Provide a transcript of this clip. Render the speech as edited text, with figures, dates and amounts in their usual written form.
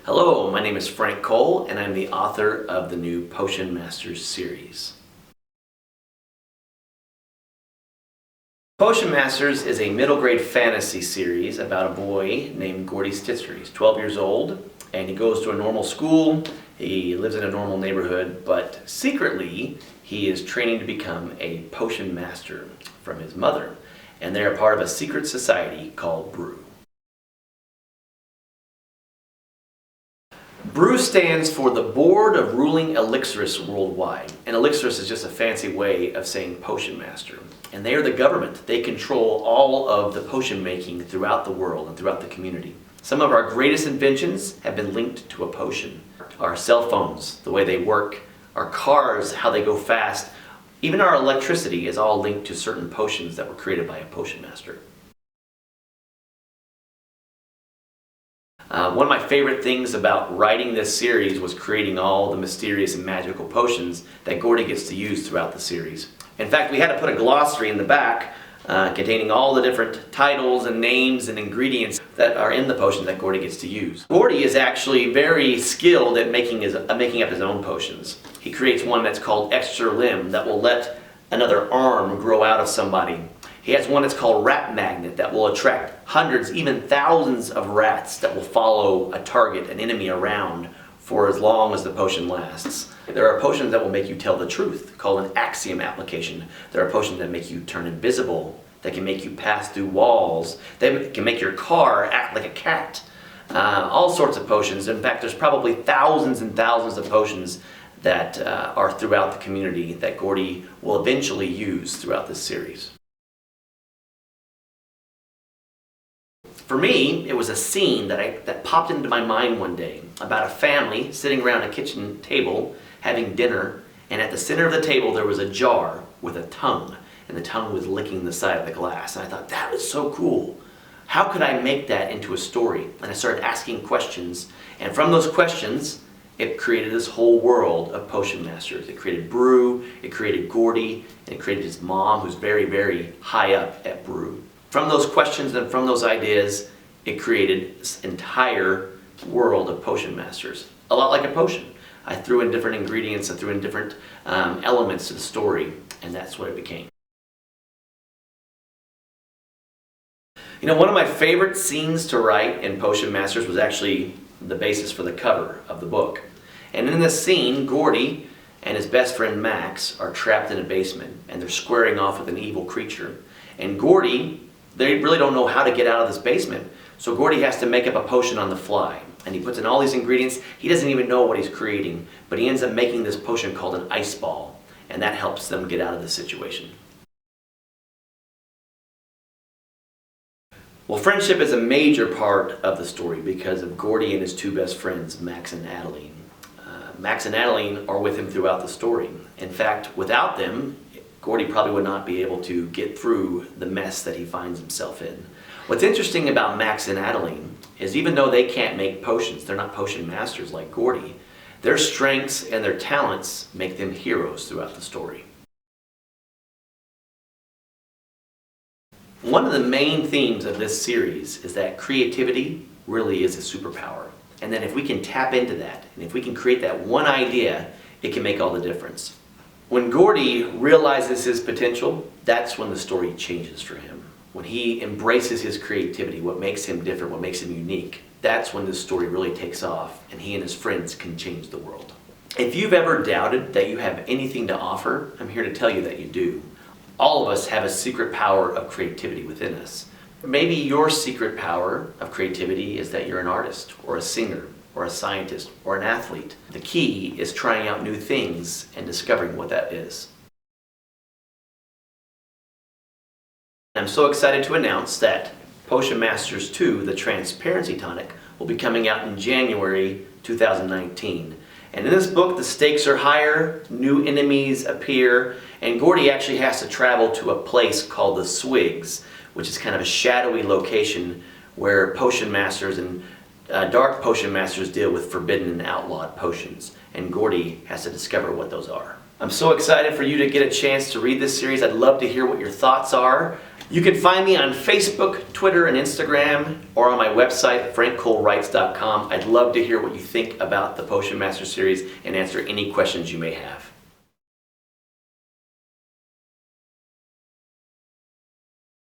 Hello, my name is Frank Cole, and I'm the author of the new Potion Masters series. Potion Masters is a middle grade fantasy series about a boy named Gordy Stitzer. He's 12 years old, and he goes to a normal school. He lives in a normal neighborhood, but secretly he is training to become a potion master from his mother, and they're part of a secret society called B.R.E.W. B.R.E.W stands for the Board of Ruling Elixirs Worldwide, and Elixirs is just a fancy way of saying potion master. And they are the government. They control all of the potion making throughout the world and throughout the community. Some of our greatest inventions have been linked to a potion. Our cell phones, the way they work, our cars, how they go fast, even our electricity is all linked to certain potions that were created by a potion master. One of my favorite things about writing this series was creating all the mysterious and magical potions that Gordy gets to use throughout the series. In fact, we had to put a glossary in the back containing all the different titles and names and ingredients that are in the potions that Gordy gets to use. Gordy is actually very skilled at making up his own potions. He creates one that's called Extra Limb that will let another arm grow out of somebody. He has one that's called Rat Magnet that will attract hundreds, even thousands of rats that will follow a target, an enemy around for as long as the potion lasts. There are potions that will make you tell the truth, called an axiom application. There are potions that make you turn invisible, that can make you pass through walls, that can make your car act like a cat. All sorts of potions. In fact, there's probably thousands and thousands of potions that are throughout the community that Gordy will eventually use throughout this series. For me, it was a scene that popped into my mind one day about a family sitting around a kitchen table having dinner, and at the center of the table there was a jar with a tongue, and the tongue was licking the side of the glass. And I thought, that was so cool. How could I make that into a story? And I started asking questions, and from those questions, it created this whole world of potion masters. It created B.R.E.W, it created Gordy, and it created his mom, who's very, very high up at B.R.E.W. From those questions and from those ideas, it created this entire world of potion masters. A lot like a potion. I threw in different ingredients, I threw in different elements to the story, and that's what it became. You know, one of my favorite scenes to write in Potion Masters was actually the basis for the cover of the book. And in this scene, Gordy and his best friend Max are trapped in a basement, and they're squaring off with an evil creature. And Gordy, they really don't know how to get out of this basement. So Gordy has to make up a potion on the fly. And he puts in all these ingredients. He doesn't even know what he's creating. But he ends up making this potion called an ice ball. And that helps them get out of the situation. Well, friendship is a major part of the story because of Gordy and his two best friends, Max and Adeline. Max and Adeline are with him throughout the story. In fact, without them, Gordy probably would not be able to get through the mess that he finds himself in. What's interesting about Max and Adeline is even though they can't make potions, they're not potion masters like Gordy, their strengths and their talents make them heroes throughout the story. One of the main themes of this series is that creativity really is a superpower. And that if we can tap into that, and if we can create that one idea, it can make all the difference. When Gordy realizes his potential, that's when the story changes for him. When he embraces his creativity, what makes him different, what makes him unique, that's when this story really takes off and he and his friends can change the world. If you've ever doubted that you have anything to offer, I'm here to tell you that you do. All of us have a secret power of creativity within us. Maybe your secret power of creativity is that you're an artist or a singer or a scientist, or an athlete. The key is trying out new things and discovering what that is. I'm so excited to announce that Potion Masters 2, the Transparency Tonic, will be coming out in January 2019. And in this book, the stakes are higher, new enemies appear, and Gordy actually has to travel to a place called the Swigs, which is kind of a shadowy location where potion masters and dark potion masters deal with forbidden and outlawed potions, and Gordy has to discover what those are. I'm so excited for you to get a chance to read this series. I'd love to hear what your thoughts are. You can find me on Facebook, Twitter, and Instagram, or on my website, frankcolewrites.com. I'd love to hear what you think about the Potion Master series and answer any questions you may have.